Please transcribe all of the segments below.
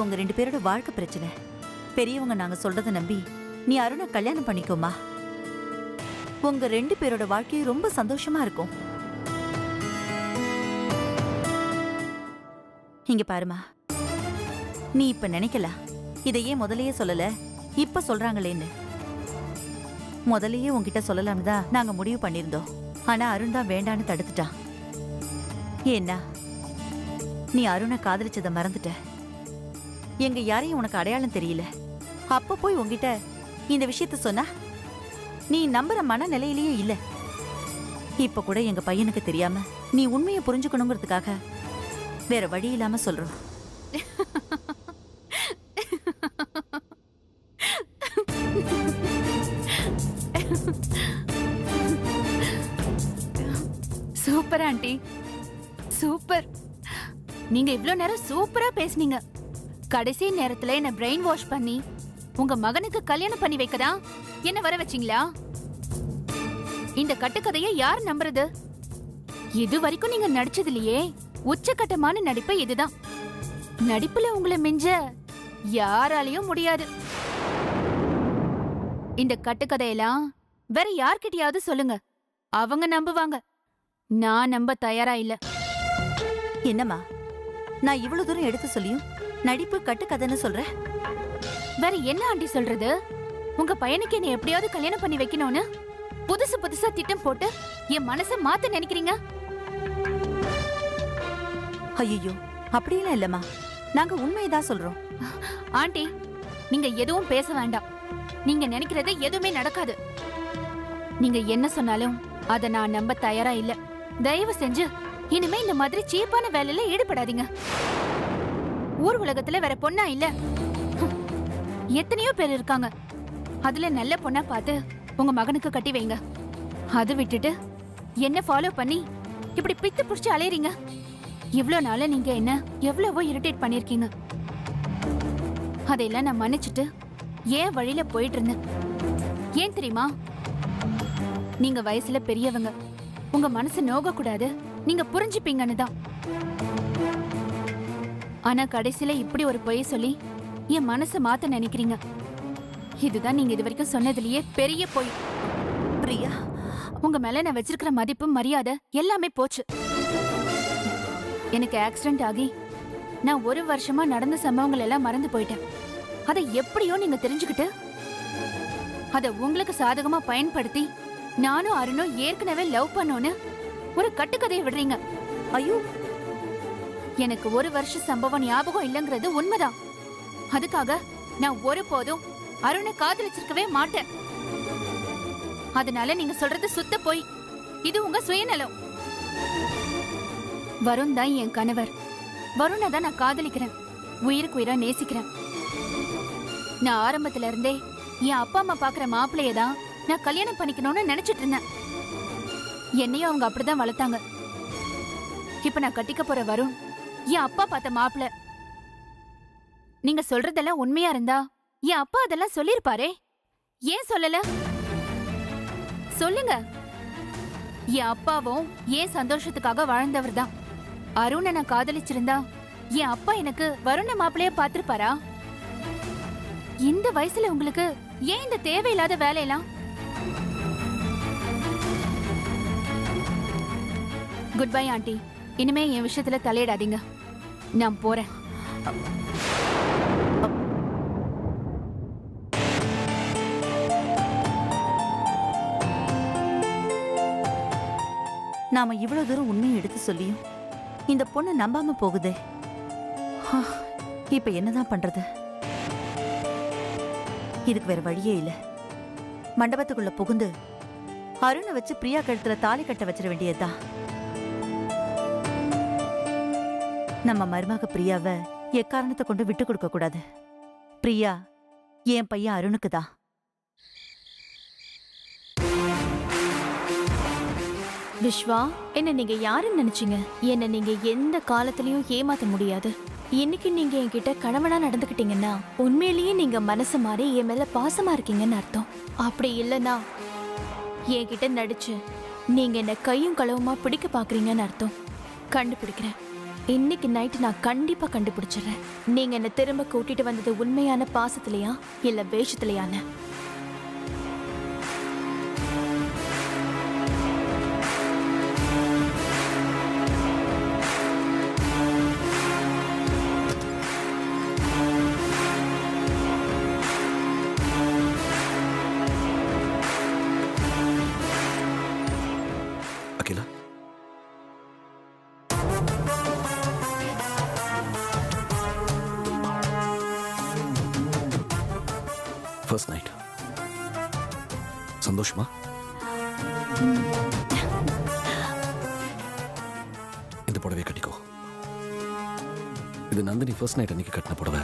உங்க 2 பேரோட வாழ்க்கை பிரச்சனை. பெரியவங்க நாங்க சொல்றத நம்பி நீ அருணை கல்யாணம் பண்ணிக்கோமா. உங்க 2 பேரோட வாழ்க்கையும் ரொம்ப சந்தோஷமா இருக்கும். இங்க பாருமா, நீ இப்ப நினைக்கல இதையே முதலையே சொல்லல, இப்ப சொல்றாங்களேன்னு. முதலையே உன்கிட்ட சொல்லலாம்னு தான் நாங்க முடிவு பண்ணிருந்தோம். ஆனா அருண் தான் வேண்டான்னு தடுத்துட்டான். ஏன்னா நீ அருணை காதலிச்சத மறந்துட்ட. எங்க யாரையும் உனக்கு அடையாளம் தெரியல. அப்ப போய் உன்கிட்ட இந்த விஷயத்த சொன்னா நீ நம்புற மனநிலையிலேயே இல்ல. இப்ப கூட எங்க பையனுக்கு தெரியாம நீ உண்மையை புரிஞ்சுக்கணுங்கிறதுக்காக வேற வழி இல்லாம சொல்றோம். Super aunty, super. நீங்க இவ்ளோ நேரம் சூப்பரா பேசுனீங்க. கடைசி நேரத்துல என்ன பிரெயின் வாஷ் பண்ணி உங்க மகனுக்கு கல்யாணம் பண்ணி வைக்கதா என்ன வர வச்சீங்களா? இந்த கட்டுக்கதையை யார் நம்புறது? இது வரைக்கும் நீங்க நடிச்சதுலயே உச்சகட்டமான நடிப்பு இதுதான். நடிப்புல உங்களை மிஞ்ச யாராலையும் முடியாது. இந்த கட்டுக்கதையெல்லாம் வேற யார்கிட்டயாவது சொல்லுங்க, அவங்க நம்புவாங்க. நான் நம்ப தயாரா இல்ல. என்னம்மா, நான் இவ்வளவு தூரம் எடுத்து சொல்லியும் நடிப்பு கட்டுக்கதைன்னு சொல்ற? வேற என்ன ஆண்டி சொல்றது? உங்க பையனுக்கு என்ன எப்படியாவது கல்யாணம் பண்ணி வைக்கணும்னு புதுசு புதுசா திட்டம் போட்டு என் மனசை மாத்த நினைக்கிறீங்க. ஐயோ, அப்படியெல்லாம் இல்லம்மா, நாங்க உண்மையதான் சொல்றோம். ஆண்டி, நீங்க எதுவும் பேச வேண்டாம். நீங்க நினைக்கிறது எதுவுமே நடக்காது. நீங்க என்ன சொன்னாலும் அத நான் நம்ப தயாரா இல்ல. தயவு செஞ்சு இனிமே இந்த மாதிரி சீப்பான வேலையில ஈடுபடாதீங்க. ஊர் உலகத்துல வேற பொண்ணா இல்ல, எத்தனையோ பேர் இருக்காங்க. அதுல நல்ல பொண்ணா பார்த்து உங்க மகனுக்கு கட்டி வைங்க. அது விட்டுட்டு என்ன ஃபாலோ பண்ணி இப்படி பித்து புடிச்சு அலையறீங்க. இவ்ளோ நாள நீங்க என்ன எவ்வளவோ இரிட்டேட் பண்ணிருக்கீங்க. அதையெல்லாம் நான் மன்னிச்சுட்டு ஏன் வழியில போயிட்டு இருந்தேன். ஏன் தெரியுமா? நீங்க வயசுல பெரியவங்க, உங்க மனசு நோக கூடாது, நீங்க புரிஞ்சுப்பீங்கன்னு தான். ஆனா கடைசியில இப்படி ஒரு பொய் சொல்லி என் மனசை மாத்த நினைக்கிறீங்க. இதுதான் நீங்க இது வரைக்கும் சொன்னதுலயே பெரிய பொய். பிரியா, உங்க மேல நான் வச்சிருக்கிற மதிப்பு மரியாதை எல்லாமே போச்சு. எனக்கு ஆக்சிடென்ட் ஆகி நான் 1 வருஷமா நடந்த சம்பவங்கள் எல்லாம் மறந்து போயிட்டேன். அதை எப்படியோ நீங்க தெரிஞ்சுக்கிட்டு அத உங்களுக்கு சாதகமா பயன்படுத்தி நானும் அருணும் ஏற்கனவே லவ் பண்ணோன்னு ஒரு கட்டுக்கதையை விடுறீங்க. ஐயோ, எனக்கு 1 வருஷ சம்பவம் ஞாபகம் இல்லைங்கிறது உண்மைதான். அதுக்காக நான் ஒருபோதும் அருணை காதலிச்சிருக்கவே மாட்டேன். அதனால நீங்க சொல்றது சுத்த போய். இது உங்க சுயநலம். வருண் தான் என் கணவர். வருணை தான் நான் காதலிக்கிறேன், உயிருக்கு உயிரா நேசிக்கிறேன். நான் ஆரம்பத்துல இருந்தே என் அப்பா அம்மா பாக்குற மாப்பிள்ளைய தான் நான் கல்யாணம் பண்ணிக்கணும்னு நினைச்சிட்டு இருந்தேன். என்னையும் அவங்க அப்படிதான் வளர்த்தாங்க. இப்ப நான் கட்டிக்க போற வருண் என் அப்பா பார்த்த மாப்பிள்ளை. நீங்க சொல்றதெல்லாம் உண்மையா இருந்தா என் அப்பா அதெல்லாம் சொல்லிருப்பாரே. ஏன் சொல்லல? சொல்லுங்க. என் அப்பாவும் ஏன் சந்தோஷத்துக்காக வாழ்ந்தவர் தான். அருணை நான் காதலிச்சிருந்தா என் அப்பா எனக்கு வருண மாப்பிள்ளைய பார்த்திருப்பாரா? இந்த வயசுல உங்களுக்கு ஏன் இந்த தேவையில்லாத வேலையெல்லாம்? Good bye aunty. இனிமே என் விஷயத்துல தலையிடாதீங்க. நான் போறேன். நாம இவ்வளவு தூரம் உண்மையை எடுத்து சொல்லியும் இந்த பொண்ணு நம்பாம போகுதே. இப்ப என்னதான் பண்றது? இதுக்கு வேற வழியே இல்ல. மண்டபத்துக்குள்ள புகுந்து அருணை வச்சு பிரியா கழுத்துல தாலி கட்ட வச்சிட வேண்டியதுதான். நம்ம மருமக பிரியாவை எக்காரணத்தை கொண்டு விட்டு கொடுக்க கூடாது. பிரியா என் பையன் அருணுக்கு தான். விஸ்வா, என்ன நீங்க யாருன்னு நினைச்சீங்க? என்ன நீங்க எந்த காலத்திலயும் ஏமாத்த முடியாது. இன்னைக்கு நீங்க என்கிட்ட கணவனா நடந்துக்கிட்டீங்கன்னா உண்மையிலேயே நீங்க மனசு மாறி என் மேல பாசமா இருக்கீங்கன்னு அர்த்தம். அப்படி இல்லைன்னா என்கிட்ட நடிச்சு நீங்க என்ன கையும் களவுமா பிடிக்க பாக்குறீங்கன்னு அர்த்தம். கண்டுபிடிக்கிறேன். இன்னைக்கு நைட்டு நான் கண்டிப்பா கண்டுபிடிச்சிடுறேன். நீங்க என்ன திரும்ப கூட்டிட்டு வந்தது உண்மையான பாசத்திலையா இல்ல வேஷத்திலையான்னு. அகிலா, ஃபர்ஸ்ட் நைட் சந்தோஷமா? இந்த புடவை கட்டிக்கோ. இது நந்தினி ஃபர்ஸ்ட் நைட் அன்னைக்கு கட்டின புடவை.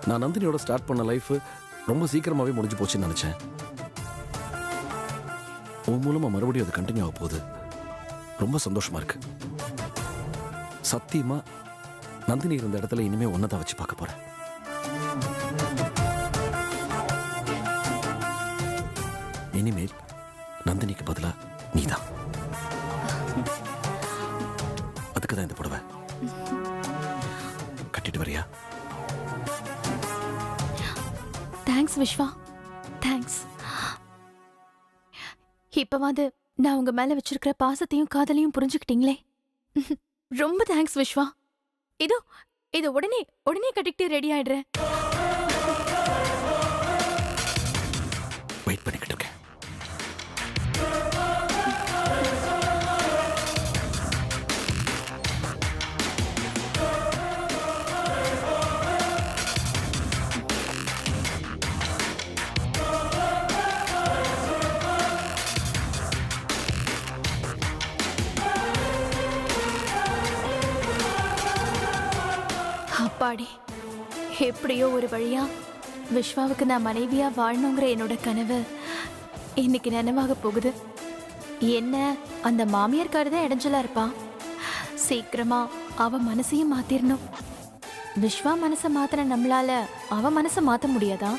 நான் நந்தினியோட ஸ்டார்ட் பண்ண லைஃப் ரொம்ப சீக்கிரமாவே முடிஞ்சு போச்சுன்னு நினைச்சேன். உன் மூலமா மறுபடியும் அது கண்டினியூ ஆக போகுது. ரொம்ப சந்தோஷமா இருக்கு. சத்தியமா நந்தினி இருந்த இடத்துல இனிமே ஒன்னதான் வச்சு பார்க்க போறேன். இனிமேல் நந்தினிக்கு பதிலா நீதான். அதுக்கு தான் இந்த புடவை. கட்டிட்டு வரியா? Thanks Vishwa, thanks. இப்பவாது நான் உங்க மேல வச்சிருக்கிற பாசத்தையும் காதலையும் புரிஞ்சுக்கிட்டீங்களே. ரொம்ப தேங்க்ஸ் விஸ்வா. இது உடனே கட்டிக்கிட்டு ரெடி ஆயிடுறேன். வெயிட் பண்ணிக்கிட்டு இருக்கேன். அப்பாடி, எப்படியோ ஒரு வழியா விஸ்வாவுக்கு நான் மனைவியா வாழணுங்கிற என்னோட கனவு இன்னைக்கு நினைவாக போகுது. என்ன அந்த மாமியார்காரு தான் இடைஞ்சலா இருப்பா. சீக்கிரமா அவ மனசையும் மாத்திரணும். விஸ்வா மனசை மாத்திர நம்மளால அவ மனசை மாத்த முடியாதா?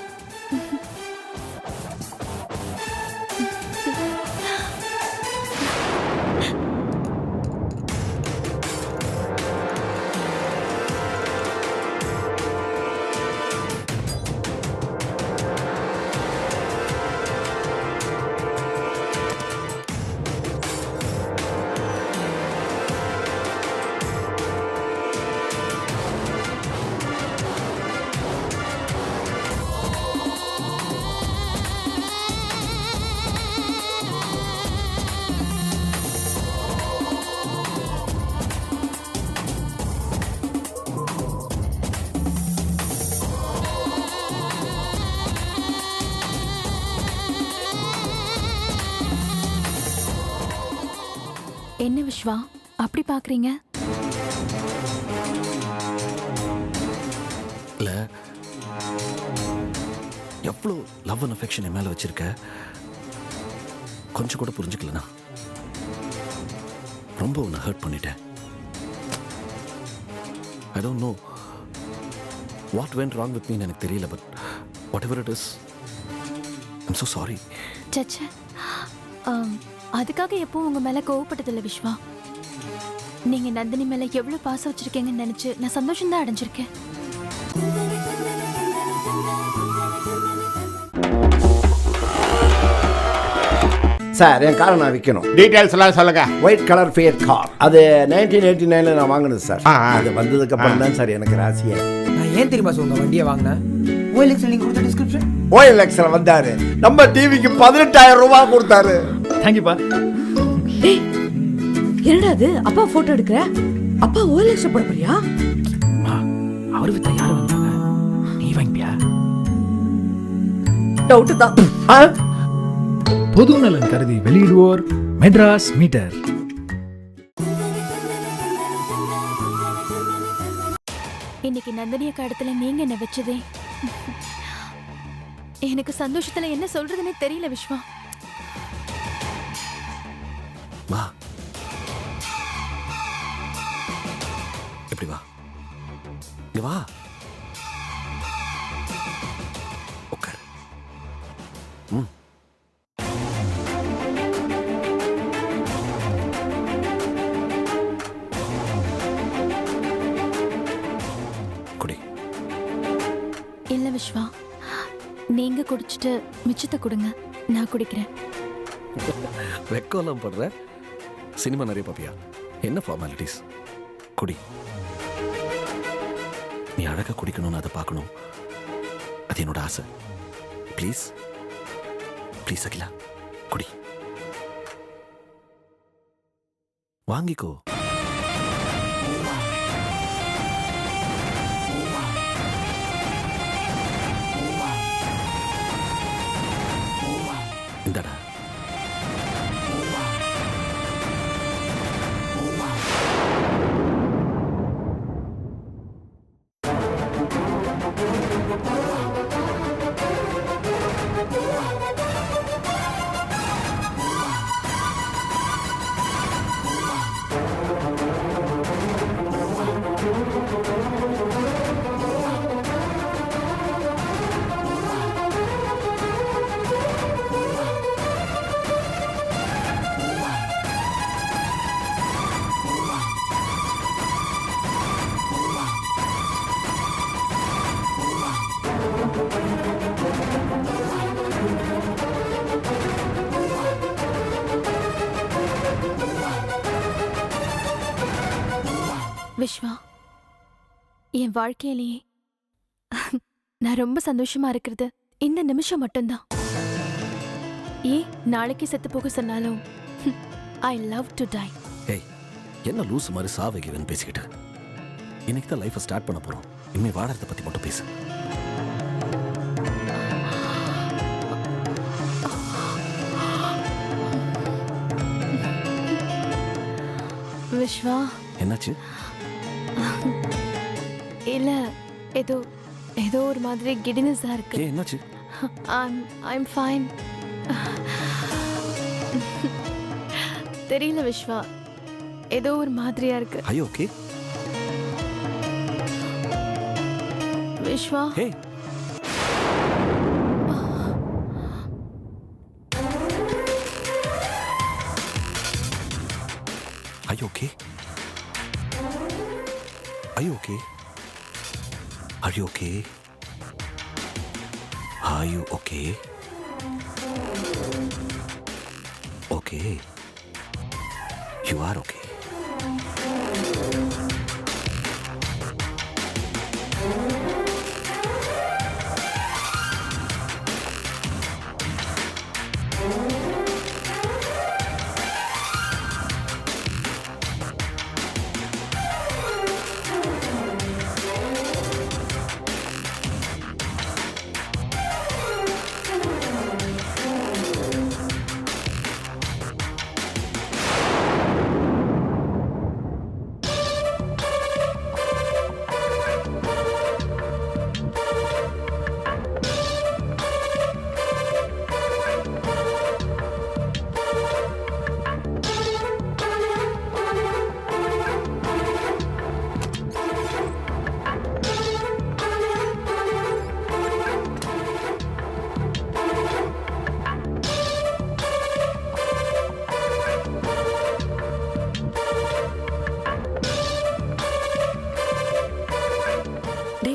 என்ன விஸ்வா அப்படி பாக்குறீங்க? இல்ல, எவ்வளோ லவ் அண்ட் அஃபெக்ஷன் என் மேல வச்சிருக்க கொஞ்சம் கூட புரிஞ்சுக்கலனா ரொம்ப உன்னை ஹர்ட் பண்ணிட்டேன். I don't know what went wrong with மீன்னு எனக்கு தெரியல. But whatever it is, I'm so sorry. சச்சா, அதுக்காக எப்பவும் உங்க மேல கோவப்பட்டதில்ல விஸ்வா. நீங்க நந்தினி மேல எவ்வளவு பாசம் வச்சிருக்கீங்கன்னு நினைச்சு நான் சந்தோஷம் தான் அடைஞ்சிருக்கேன். சார், என் காரை நான் விற்கணும். டீடைல்ஸ் எல்லாம் சொல்லுங்க. White colour Fiat car. அது 1989 நான் வாங்கினது சார். அது வந்ததுக்கு அப்புறம் தான் சார் எனக்கு ராசியே. நான் ஏன் தெரியுமா சார் உங்க வண்டியை வாங்கினேன்? OLX நீங்க கொடுத்த டிஸ்கிரிப்ஷன். OLX வந்தாரு, நம்ம டிவிக்கு 18,000 ரூபாய் கொடுத்தாரு. தேங்க்யூப்பா. டேய், என்னடா அது? அப்பா போட்டோ எடுக்கிற? அப்பா OLX போட போறியா? அவரு வித்தா யாரு வந்தாங்க? நீ வாங்கிப்பியா? டவுட் தான். பொது நலன் கருதி வெளியிடுவோர் மெட்ராஸ் மீட்டர். இன்னைக்கு நந்தினி அக்கா இடத்துல நீங்க என்ன வச்சதே எனக்கு சந்தோஷத்துல என்ன சொல்றதுன்னே தெரியல விஸ்வா. வா, எப்படி வா, இங்க வா, உட்கார். விஸ்வா, நீங்க குடிச்சிட்டு மிச்சத்தை கொடுங்க, நான் குடிக்கிறேன். வெக்கம்லாம் படுற? சினிமா நிறைய பாப்பியா? என்ன ஃபார்மாலிட்டிஸ்? குடி. நீ அழகா குடிக்கணும்னு அதை பார்க்கணும், அது என்னோட ஆசை. ப்ளீஸ் ப்ளீஸ் அகிலா, குடி. வாங்கிக்கோ. இந்தடா. விஸ்வா, என் வாழ்க்கையிலேயே நான் ரொம்ப சந்தோஷமா இருக்கிறது இந்த நிமிஷம் மட்டும்தான். ஏன் நாளைக்கு செத்து போக சொன்னாலும் ஐ லவ் டு டை. ஏய், என்ன லூஸ் மாதிரி சாவைக்குதுன்னு பேசிக்கிட்டு. இன்னைக்கு தான் லைஃபை ஸ்டார்ட் பண்ண போறோம். இனிமே வாழறதை பத்தி மட்டும் பேசு. விஸ்வா, என்னாச்சு? இல்ல, ஏதோ ஏதோ ஒரு மாதிரி கிடினஸா இருக்கு. ஏன் என்னாச்சு? I'm fine. தெரியல விஸ்வா, ஏதோ ஒரு மாதிரியா இருக்கு. ஐயோ okay. Viswa, hey, are you okay? Are you okay? Are you okay? Are you okay? Okay. You are okay.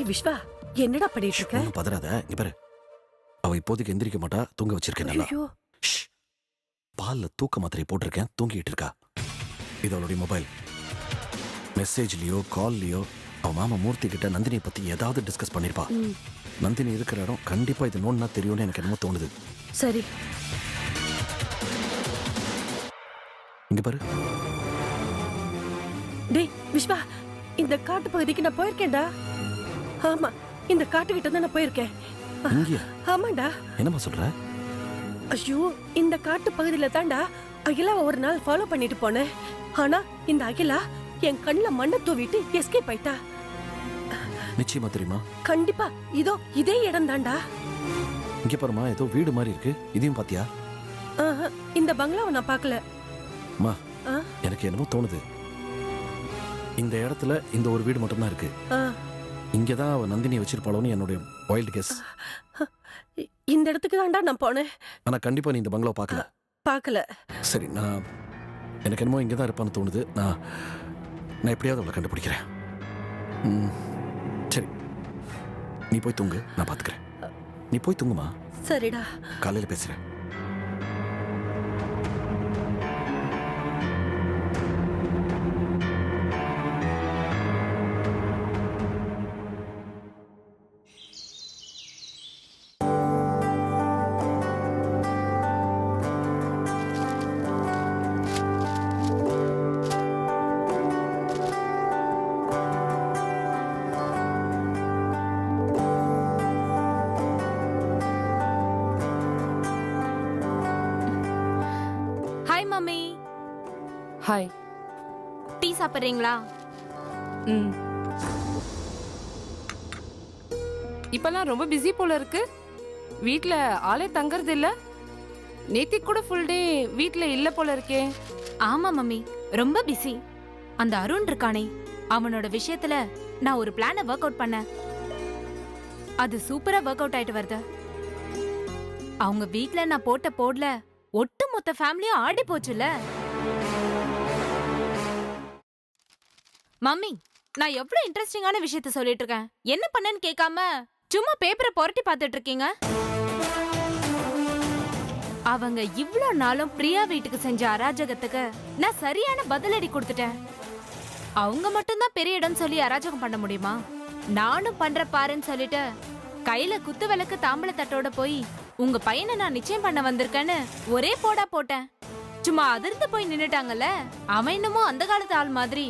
Viswa, என்னடா பண்ணிட்டு இருக்க? ஒன்றும் பதறாத. இங்க பாரு, அவ இப்போதைக்கு எந்திரிக்க மாட்டா. தூங்க வச்சிருக்கேன் நல்லா. ஐயோ, பால்ல தூக்க மாத்திரை போட்டிருக்கேன், தூங்கிட்டு இருக்கா. இது அவளுடைய மொபைல். மெசேஜ்லயோ கால்லயோ அவ மாமா மூர்த்தி கிட்ட நந்தினியை பத்தி ஏதாவது டிஸ்கஸ் பண்ணிருப்பா. நந்தினி இருக்கிற இடம் கண்டிப்பா இது நோன்னா தெரியும்னு எனக்கு என்னமோ தோணுது. சரி, இங்க பாரு. டேய் விஸ்வா, இந்த காட்டு பகுதிக்கு நான் போயிருக்கேன்டா. ஆமா, இந்த காட்டு கிட்ட தான் நான் போயிருக்கேன். இங்கயா? ஆமாண்டா. என்னமா சொல்ற? ஐயோ, இந்த காட்டு பகுதியில தாண்டா அகிலாவை ஒரு நாள் ஃபாலோ பண்ணிட்டு போனேன். ஆனா இந்த அகிலா என் கண்ணுல மண்ணை தூவிட்டு எஸ்கேப் ஆயிட்டா. நிச்சயமா தெரியுமா? கண்டிப்பா, இதோ இதே இடம் தாண்டா. இங்க பாருமா, ஏதோ வீடு மாதிரி இருக்கு. இதையும் பாத்தியா? இந்த பங்களாவை நான் பார்க்கல. மா, எனக்கு என்னமோ தோணுது, இந்த இடத்துல இந்த ஒரு வீடு மட்டும்தான் இருக்கு. இங்கதான் அவ நந்தினியை வச்சிருப்பாளோன்னு என்னுடைய வைல்ட் கெஸ். இந்த இடத்துக்கு தாண்டா நான் போனேன். ஆனா கண்டிப்பா நீ இந்த பங்களா பார்க்கல. சரி, நான் எனக்கு என்னமோ இங்கதான் இருப்பான்னு தோணுது. நான் எப்படியாவது அவளை கண்டுபிடிக்கிறேன். சரி, நீ போய் தூங்கு, நான் பாத்துக்கிறேன். நீ போய் தூங்குமா, சரிடா. காலையில பேசுறேன். Hi mummy. ஹாய். டீ சாப்பிட்றீங்களா? ம். இப்பெல்லாம் ரொம்ப பிஸி போல இருக்கு. வீட்ல ஆளே தங்கறது இல்ல. நேத்தி கூட ஃபுல் டே வீட்ல இல்ல போல இருக்கே. ஆமா மம்மி, ரொம்ப பிஸி. அந்த அருண் இருக்கானே, அவனோட விஷயத்துல நான் ஒரு பிளானை ஒர்க் அவுட் பண்ணேன். அது சூப்பரா ஒர்க் அவுட் ஆயிட்டு வருது. அவங்க வீட்ல நான் போட்ட போடல ஒட்டு மொத்த ஃபேமிலியும் ஆடி போச்சுல. மம்மி, நான் எவ்வளவு இன்ட்ரெஸ்டிங்கான விஷயத்த சொல்லிட்டு இருக்கேன். என்ன பண்ணேன்னு கேட்காம சும்மா பேப்பரை புரட்டி பார்த்துட்டு இருக்கீங்க. அவங்க இவ்ளோ நாளும் பிரியா வீட்டுக்கு செஞ்ச அராஜகத்துக்கு நான் சரியான பதிலடி கொடுத்துட்டேன். அவங்க மட்டும்தான் பெரிய இடம் சொல்லி அராஜகம் பண்ண முடியுமா? நானும் பண்ற பாருன்னு சொல்லிட்டு கையில குத்து விளக்கு தாம்பள தட்டோட போய் உங்க பையனை நான் நிச்சயம் பண்ண வந்திருக்கேன்னு ஒரே போடா போட்டேன். சும்மா அதிர்ந்து போய் நின்னுட்டாங்கல்ல. அவன் என்னமோ அந்த காலத்து ஆள் மாதிரி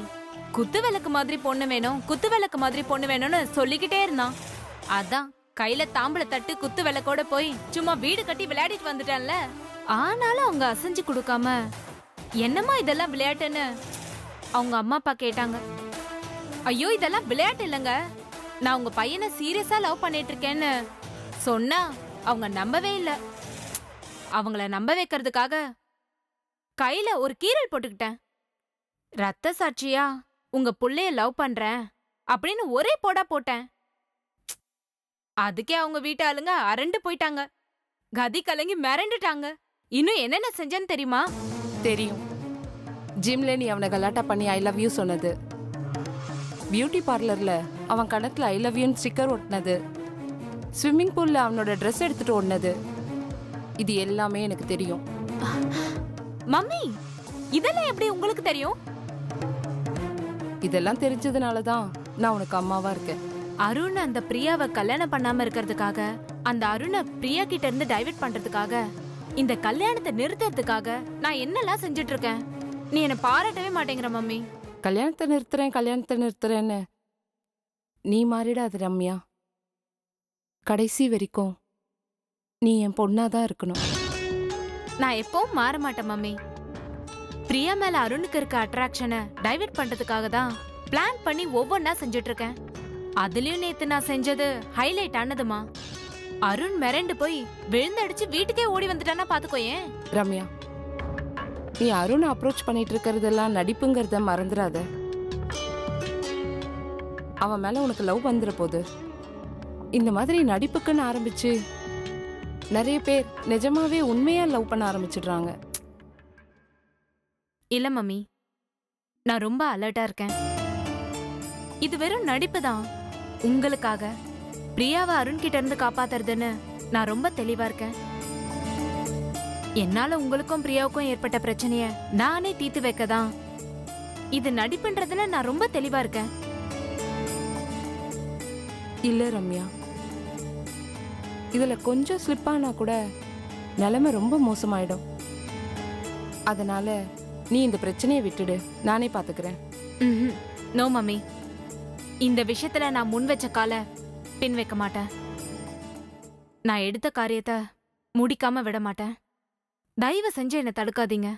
குத்து விளக்கு மாதிரி பொண்ணு வேணும், குத்து விளக்கு மாதிரி பொண்ணு வேணும்னு சொல்லிக்கிட்டே இருந்தான். அதான் கையில தாம்பள தட்டு குத்து விளக்கோட போய் சும்மா வீடு கட்டி விளையாடிட்டு வந்துட்டான்ல. ஆனாலும் அவங்க அசைஞ்சு கொடுக்காம என்னம்மா இதெல்லாம் விளையாட்டுன்னு அவங்க அம்மா அப்பா கேட்டாங்க. ஐயோ இதெல்லாம் விளையாட்டு இல்லைங்க, நான் உங்க பையனை சீரியஸா லவ் பண்ணிட்டு இருக்கேன்னு சொன்னா அவங்க நம்பவே இல்லை. அவங்கள நம்ப வைக்கிறதுக்காக கையில ஒரு கீறல் போட்டுக்கிட்டேன். ரத்த சாட்சியா உங்க புள்ளைய லவ் பண்றேன் அப்படின்னு ஒரே போடா போட்டேன். அதுக்கே அவங்க வீட்டு ஆளுங்க அரண்டு போயிட்டாங்க, கதி கலங்கி மிரண்டுட்டாங்க. இன்னும் என்னென்ன செஞ்சேன்னு தெரியுமா? தெரியும். ஜிம்ல நீ அவனை கலாட்டா பண்ணி ஐ லவ் யூ சொன்னது, பியூட்டி பார்லர்ல அவன் கணத்துல ஐ லவ் யூன்னு ஸ்டிக்கர் ஒட்டினது, ஸ்விம்மிங் பூல்ல அவனோட ட்ரெஸ் எடுத்துட்டு ஓடினது, இது எல்லாமே எனக்கு தெரியும். மம்மி, இதெல்லாம் எப்படி உங்களுக்கு தெரியும்? இதெல்லாம் தெரிஞ்சதுனால தான் நான் உனக்கு அம்மாவா இருக்கேன். அருண் அந்த பிரியாவை கல்யாணம் பண்ணாம இருக்கிறதுக்காக, அந்த அருணை பிரியா கிட்ட இருந்து டைவர்ட் பண்றதுக்காக, இந்த கல்யாணத்தை நிறுத்துறதுக்காக நான் என்னெல்லாம் செஞ்சுட்டு இருக்கேன். நீ என்ன பாராட்டவே மாட்டேங்கிற மம்மி. கல்யாணத்தை நிறுத்துறேன்னு நீ மாறிடாது ரம்யா. கடைசி வரைக்கும் நீ என் பொண்ணாதான் இருக்கணும். நான் எப்பவும் மாற மாட்டேன் மம்மி. பிரியா மேல அருணுக்கு இருக்க அட்ராக்ஷனை டைவர்ட் பண்றதுக்காக தான் பிளான் பண்ணி ஒவ்வொன்னா செஞ்சுட்டு இருக்கேன். அதுலயும் நேத்து நான் செஞ்சது ஹைலைட் ஆனதுமா. அருண் மிரண்டு போய் விழுந்தடிச்சு வீட்டுக்கே ஓடி வந்துட்டானா பாத்துக்கோயேன். ரம்யா, நீ அருணை அப்ரோச் பண்ணிட்டு இருக்கிறதெல்லாம் நடிப்புங்கிறத மறந்துடாத. அவன் மேல உனக்கு லவ் வந்துற போது இந்த மாதிரி நடிப்புக்குன்னு ஆரம்பிச்சு நிறைய பேர் நிஜமாவே உண்மையா லவ் பண்ண ஆரம்பிச்சிடுறாங்க. இல்ல மம்மி, நான் ரொம்ப அலர்ட்டா இருக்கேன். இது வெறும் நடிப்பு தான். உங்களுக்காக பிரியாவை அருண் கிட்ட இருந்து காப்பாத்துறதுன்னு நான் ரொம்ப தெளிவா இருக்கேன். என்னால உங்களுக்கும் பிரியாவுக்கும் ஏற்பட்ட பிரச்சனைய நானே தீர்த்து வைக்கதான் இது நடிப்புன்றதுல நான் ரொம்ப தெளிவா இருக்கேன். இல்ல ரம்யா, இதுல கொஞ்சம் ஸ்லிப் ஆனா கூட நிலைமை ரொம்ப மோசமாயிடும். அதனால நீ இந்த பிரச்சனையை விட்டுடு, நானே பாத்துக்கிறேன். நோ மம்மி, இந்த விஷயத்துல நான் முன் வச்ச கால பின் வைக்க மாட்டேன். நான் எடுத்த காரியத்தை முடிக்காம விட மாட்டேன். தயவு செஞ்சு என்னை தடுக்காதீங்க.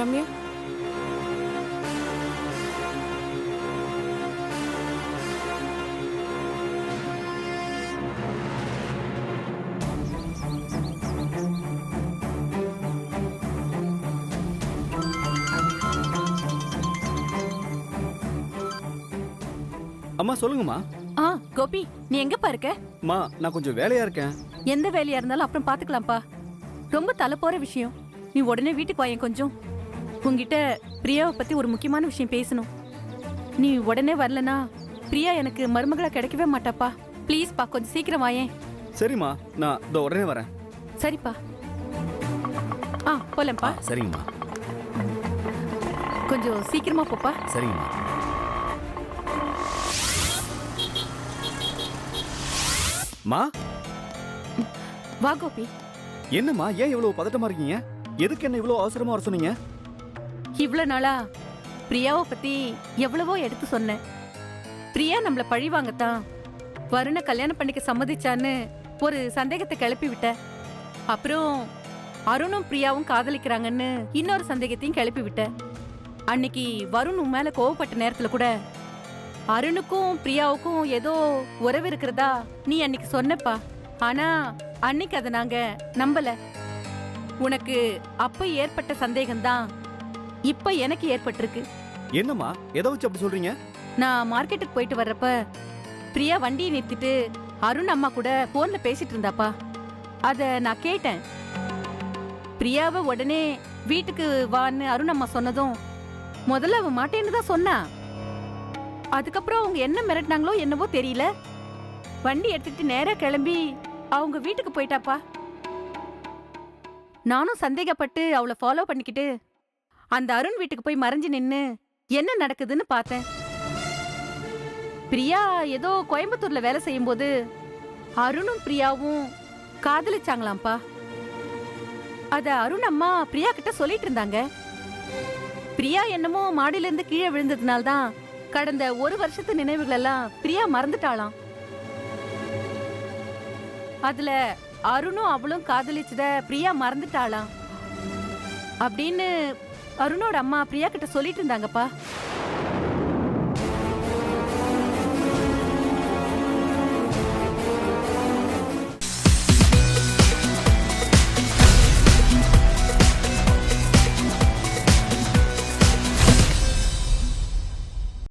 ரம்யா, அம்மா சொல்லுங்கம்மா. கோபி, நீ எங்கப்பா இருக்க? அம்மா, நான் கொஞ்சம் வேலையா இருக்கேன். எந்த வேலையா இருந்தாலும் அப்புறம் பாத்துக்கலாம்ப்பா. ரொம்ப தலை போற விஷயம். நீ உடனே வீட்டுக்கு வாயேன். கொஞ்சம் உன்கிட்ட பிரியாவை பத்தி ஒரு முக்கியமான விஷயம் பேசணும். நீ உடனே வரலனா பிரியா எனக்கு மருமகளா கிடைக்கவே மாட்டாப்பா. ப்ளீஸ்ப்பா கொஞ்சம் சீக்கிரம் வாயேன். சரிம்மா, நான் இதோ உடனே வரேன். சரிப்பா. போலப்பா. சரிங்கம்மா. கொஞ்சம் சீக்கிரமா போப்பா. சரிங்கம்மா. மா, வா கோபி. என்னம்மா ஏன் இவ்வளவு பதட்டமா இருக்கீங்க? எதுக்கு என்ன இவ்வளவு அவசரமா வர சொன்னீங்க? இவ்வளவு நாளா பிரியாவை பத்தி எவ்வளவோ எடுத்து சொன்னேன். பிரியா நம்மள பழி வாங்கத்தான் வருண கல்யாணம் பண்ணிக்க சம்மதிச்சான்னு ஒரு சந்தேகத்தை கிளப்பி விட்ட. அப்புறம் அருணும் பிரியாவும் காதலிக்கிறாங்கன்னு இன்னொரு சந்தேகத்தையும் கிளப்பி விட்ட. அன்னைக்கு வருண் உன் மேல கோவப்பட்ட நேரத்துல கூட அருணுக்கும் பிரியாவுக்கும் ஏதோ உறவு இருக்கிறதா நீ அன்னைக்கு சொன்னப்பா. ஆனா அன்னைக்கு அதை நாங்க நம்பல. உனக்கு அப்ப ஏற்பட்ட சந்தேகம்தான் இப்ப எனக்கு ஏற்பட்டிருக்கு. என்னம்மா எதை வச்சு அப்படி சொல்றீங்க? நான் மார்க்கெட்டுக்கு போயிட்டு வர்றப்ப பிரியா வண்டியை நிறுத்திட்டு அருண் அம்மா கூட போன்ல பேசிட்டு இருந்தாப்பா. அத நான் கேட்டேன். பிரியாவை உடனே வீட்டுக்கு வான்னு அருண் அம்மா சொன்னதும் முதல்ல அவ மாட்டேன்னு தான் சொன்னா. அதுக்கப்புறம் அவங்க என்ன மிரட்டினாங்களோ என்னவோ தெரியல, வண்டி எடுத்துட்டு நேரா கிளம்பி அவங்க வீட்டுக்கு போயிட்டாப்பா. நானும் சந்தேகப்பட்டு அவளை ஃபாலோ பண்ணிக்கிட்டு அந்த அருண் வீட்டுக்கு போய் மறைஞ்சு நின்னு என்ன நடக்குதுன்னு பார்த்தேன். பிரியா ஏதோ கோயம்புத்தூர்ல வேலை செய்யும் போது அருணும் பிரியாவும் காதலிச்சாங்களாம்ப்பா. அத அருண் அம்மா பிரியா கிட்ட சொல்லிட்டு இருந்தாங்க. பிரியா என்னமோ மாடியில இருந்து கீழே விழுந்ததுனால்தான் கடந்த ஒரு வருஷத்து நினைவுகள் எல்லாம் பிரியா மறந்துட்டாளாம். அதுல அருணும் அவளும் காதலிச்சத பிரியா மறந்துட்டாளாம் அப்படின்னு அருணோட அம்மா பிரியா கிட்ட சொல்லிட்டு இருந்தாங்கப்பா.